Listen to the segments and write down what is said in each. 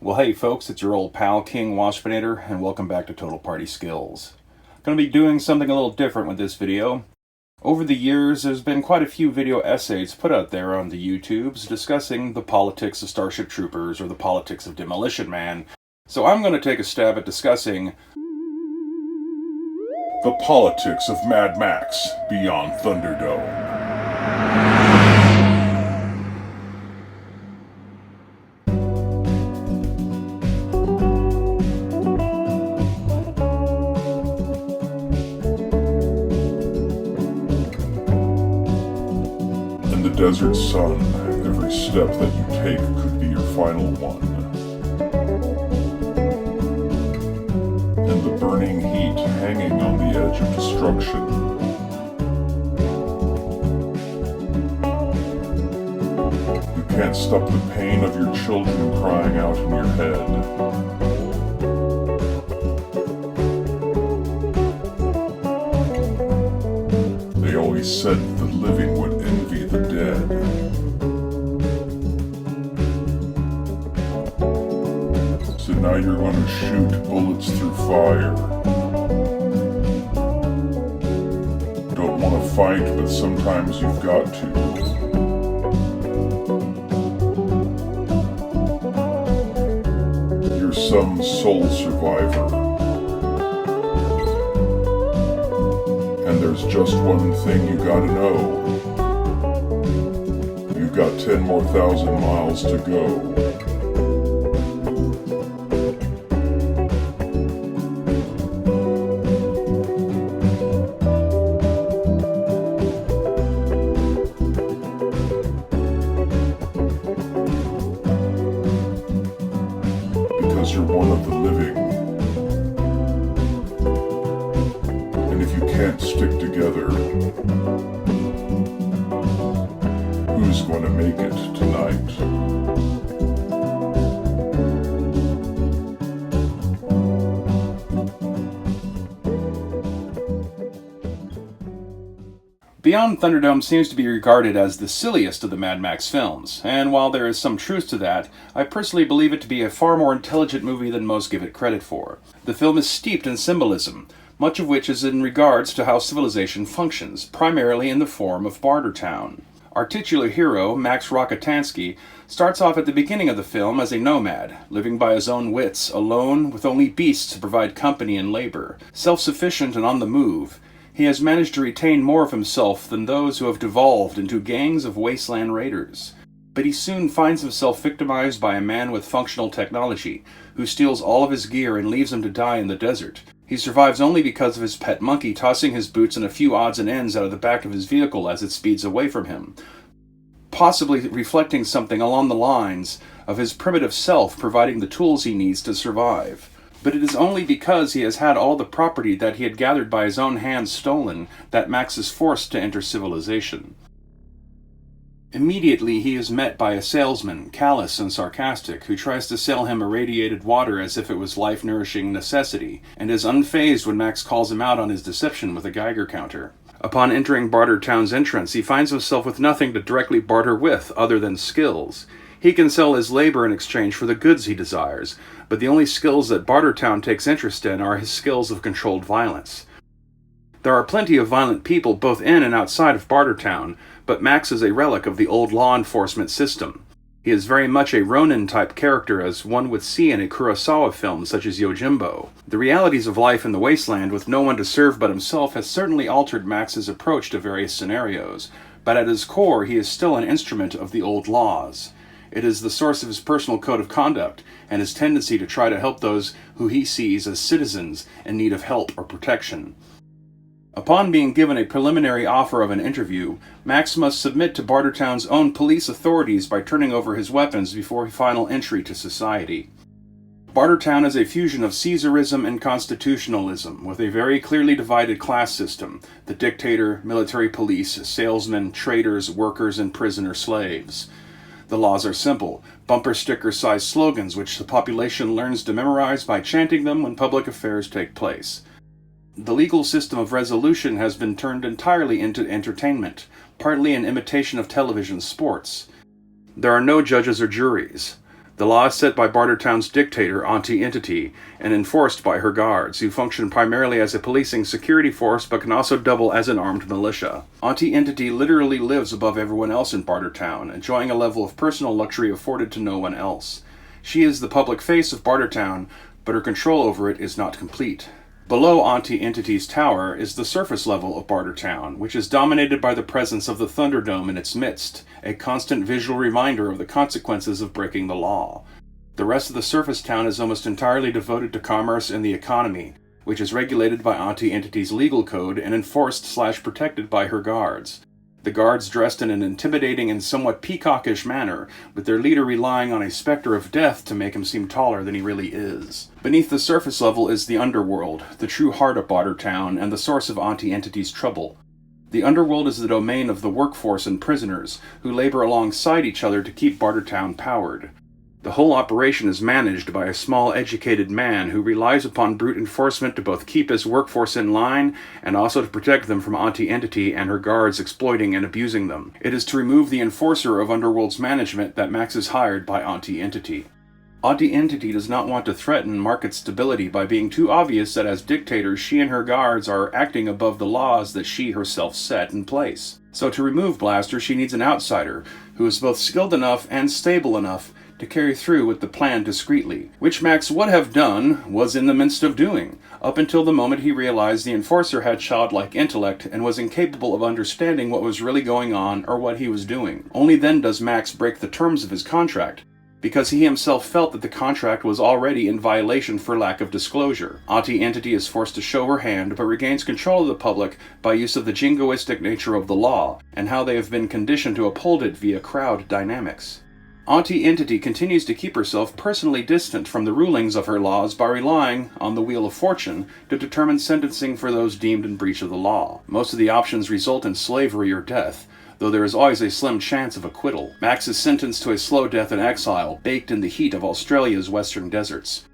Well, hey folks, it's your old pal King Waspinator, and welcome back to Total Party Skills. Going to be doing something a little different with this video. Over the years, there's been quite a few video essays put out there on the YouTubes discussing the politics of Starship Troopers or the politics of Demolition Man. So I'm going to take a stab at discussing the politics of Mad Max Beyond Thunderdome. In the desert sun, every step that you take could be your final one. In the burning heat, hanging on the edge of destruction. You can't stop the pain of your children crying out in your head. They always said the living would envy the dead. So now you're gonna shoot bullets through fire. Don't wanna fight, but sometimes you've got to. You're some soul survivor. And there's just one thing you gotta know. You've got 10 more thousand miles to go. Because you're one of the living. And if you can't stick together, who's going to make it tonight? Beyond Thunderdome seems to be regarded as the silliest of the Mad Max films, and while there is some truth to that, I personally believe it to be a far more intelligent movie than most give it credit for. The film is steeped in symbolism, much of which is in regards to how civilization functions, primarily in the form of Bartertown. Our titular hero, Max Rockatansky, starts off at the beginning of the film as a nomad, living by his own wits, alone, with only beasts to provide company and labor. Self-sufficient and on the move, he has managed to retain more of himself than those who have devolved into gangs of wasteland raiders. But he soon finds himself victimized by a man with functional technology, who steals all of his gear and leaves him to die in the desert. He survives only because of his pet monkey tossing his boots and a few odds and ends out of the back of his vehicle as it speeds away from him, possibly reflecting something along the lines of his primitive self providing the tools he needs to survive. But it is only because he has had all the property that he had gathered by his own hands stolen that Max is forced to enter civilization. Immediately he is met by a salesman, callous and sarcastic, who tries to sell him irradiated water as if it was life-nourishing necessity, and is unfazed when Max calls him out on his deception with a Geiger counter. Upon entering Bartertown's entrance, he finds himself with nothing to directly barter with other than skills. He can sell his labor in exchange for the goods he desires, but the only skills that Bartertown takes interest in are his skills of controlled violence. There are plenty of violent people both in and outside of Bartertown, but Max is a relic of the old law enforcement system. He is very much a Ronin-type character as one would see in a Kurosawa film such as Yojimbo. The realities of life in the wasteland with no one to serve but himself has certainly altered Max's approach to various scenarios, but at his core he is still an instrument of the old laws. It is the source of his personal code of conduct, and his tendency to try to help those who he sees as citizens in need of help or protection. Upon being given a preliminary offer of an interview, Max must submit to Bartertown's own police authorities by turning over his weapons before final entry to society. Bartertown is a fusion of Caesarism and constitutionalism, with a very clearly divided class system: the dictator, military police, salesmen, traders, workers, and prisoner slaves. The laws are simple, bumper sticker-sized slogans which the population learns to memorize by chanting them when public affairs take place. The legal system of resolution has been turned entirely into entertainment, partly an imitation of television sports. There are no judges or juries. The law is set by Bartertown's dictator, Auntie Entity, and enforced by her guards, who function primarily as a policing security force but can also double as an armed militia. Auntie Entity literally lives above everyone else in Bartertown, enjoying a level of personal luxury afforded to no one else. She is the public face of Bartertown, but her control over it is not complete. Below Auntie Entity's tower is the surface level of Bartertown, which is dominated by the presence of the Thunderdome in its midst, a constant visual reminder of the consequences of breaking the law. The rest of the surface town is almost entirely devoted to commerce and the economy, which is regulated by Auntie Entity's legal code and enforced/protected by her guards. The guards dressed in an intimidating and somewhat peacockish manner, with their leader relying on a specter of death to make him seem taller than he really is. Beneath the surface level is the underworld, the true heart of Bartertown and the source of Auntie Entity's trouble. The underworld is the domain of the workforce and prisoners, who labor alongside each other to keep Bartertown powered. The whole operation is managed by a small, educated man who relies upon brute enforcement to both keep his workforce in line and also to protect them from Auntie Entity and her guards exploiting and abusing them. It is to remove the enforcer of Underworld's management that Max is hired by Auntie Entity. Auntie Entity does not want to threaten market stability by being too obvious that as dictator she and her guards are acting above the laws that she herself set in place. So to remove Blaster, she needs an outsider who is both skilled enough and stable enough to carry through with the plan discreetly, which Max would have done, was in the midst of doing, up until the moment he realized the enforcer had childlike intellect and was incapable of understanding what was really going on or what he was doing. Only then does Max break the terms of his contract, because he himself felt that the contract was already in violation for lack of disclosure. Auntie Entity is forced to show her hand, but regains control of the public by use of the jingoistic nature of the law, and how they have been conditioned to uphold it via crowd dynamics. Auntie Entity continues to keep herself personally distant from the rulings of her laws by relying on the Wheel of Fortune to determine sentencing for those deemed in breach of the law. Most of the options result in slavery or death, though there is always a slim chance of acquittal. Max is sentenced to a slow death in exile, baked in the heat of Australia's western deserts.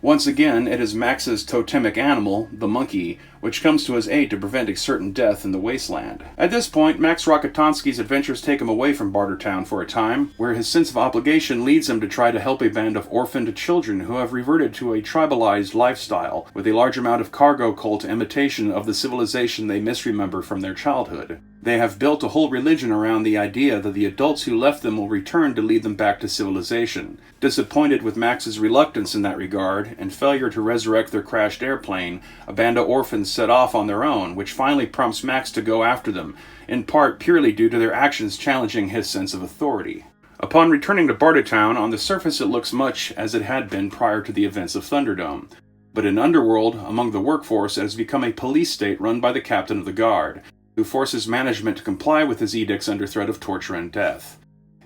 Once again, it is Max's totemic animal, the monkey, which comes to his aid to prevent a certain death in the wasteland. At this point, Max Rokotansky's adventures take him away from Bartertown for a time, where his sense of obligation leads him to try to help a band of orphaned children who have reverted to a tribalized lifestyle, with a large amount of cargo cult imitation of the civilization they misremember from their childhood. They have built a whole religion around the idea that the adults who left them will return to lead them back to civilization. Disappointed with Max's reluctance in that regard, and failure to resurrect their crashed airplane, a band of orphans set off on their own, which finally prompts Max to go after them, in part purely due to their actions challenging his sense of authority. Upon returning to Bartertown, on the surface it looks much as it had been prior to the events of Thunderdome. But in Underworld, among the workforce, it has become a police state run by the captain of the guard, who forces management to comply with his edicts under threat of torture and death.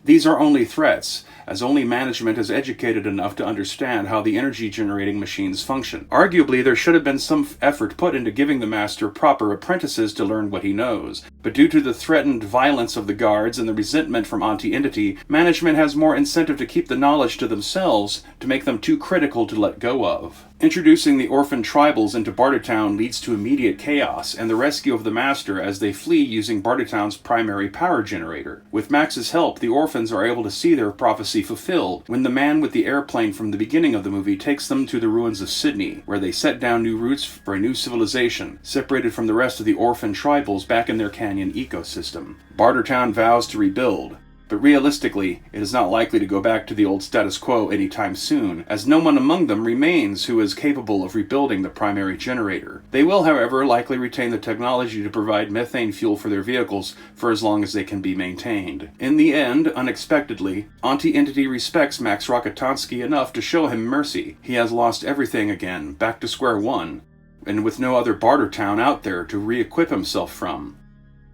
These are only threats, as only management is educated enough to understand how the energy-generating machines function. Arguably, there should have been some effort put into giving the master proper apprentices to learn what he knows, but due to the threatened violence of the guards and the resentment from Auntie Entity, management has more incentive to keep the knowledge to themselves to make them too critical to let go of. Introducing the orphan tribals into Bartertown leads to immediate chaos and the rescue of the master as they flee using Bartertown's primary power generator. With Max's help, the orphans are able to see their prophecy fulfilled when the man with the airplane from the beginning of the movie takes them to the ruins of Sydney, where they set down new roots for a new civilization, separated from the rest of the orphan tribals back in their canyon ecosystem. Bartertown vows to rebuild, but realistically, it is not likely to go back to the old status quo anytime soon, as no one among them remains who is capable of rebuilding the primary generator. They will, however, likely retain the technology to provide methane fuel for their vehicles for as long as they can be maintained. In the end, unexpectedly, Auntie Entity respects Max Rokotansky enough to show him mercy. He has lost everything again, back to square one, and with no other Bartertown out there to re-equip himself from.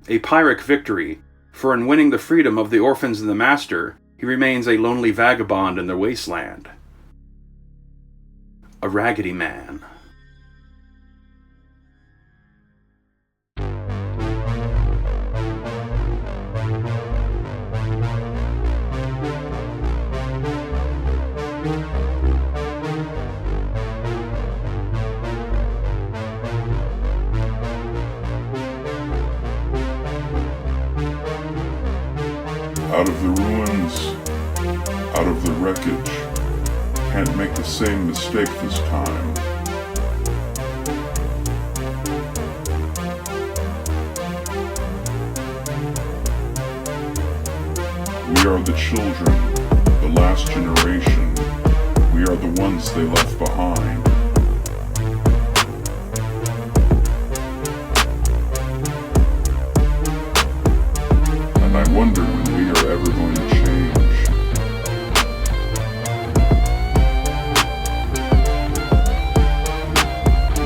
A Pyrrhic victory, for in winning the freedom of the orphans and the master, he remains a lonely vagabond in the wasteland. A raggedy man. Out of the ruins, out of the wreckage, can't make the same mistake this time. We are the children, the last generation. We are the ones they left behind. And I wonder when we are ever going to change.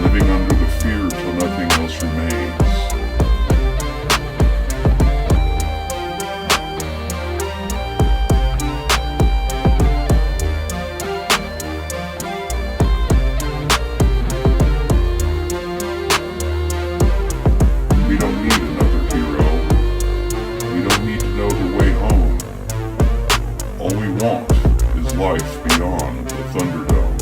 Living under the fear till nothing else remains. We don't need another hero. We don't need to know the way home. All we want is life beyond the Thunderdome.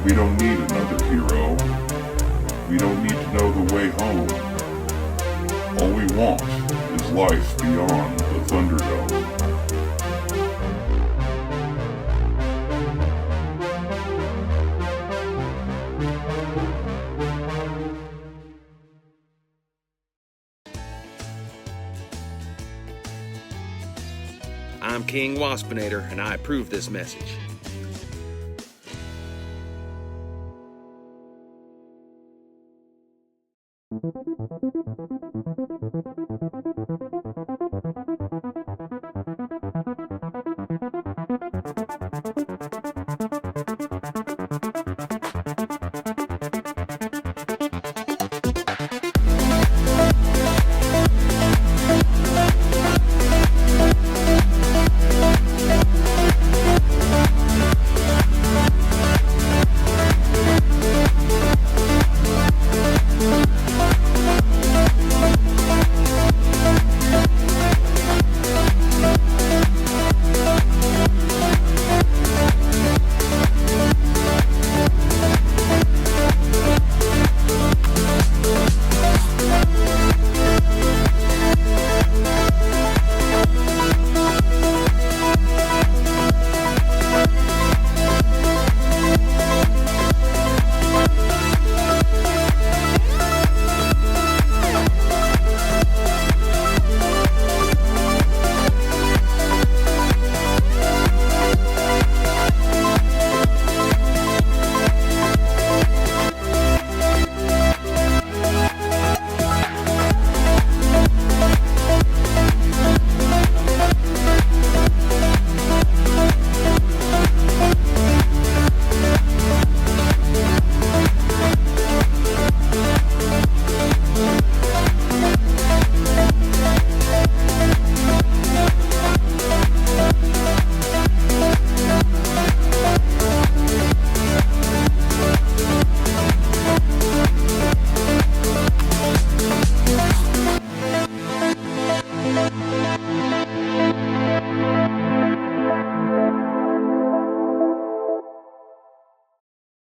We don't need another hero. We don't need to know the way home. All we want is life beyond the Thunderdome. I'm King Waspinator, and I approve this message.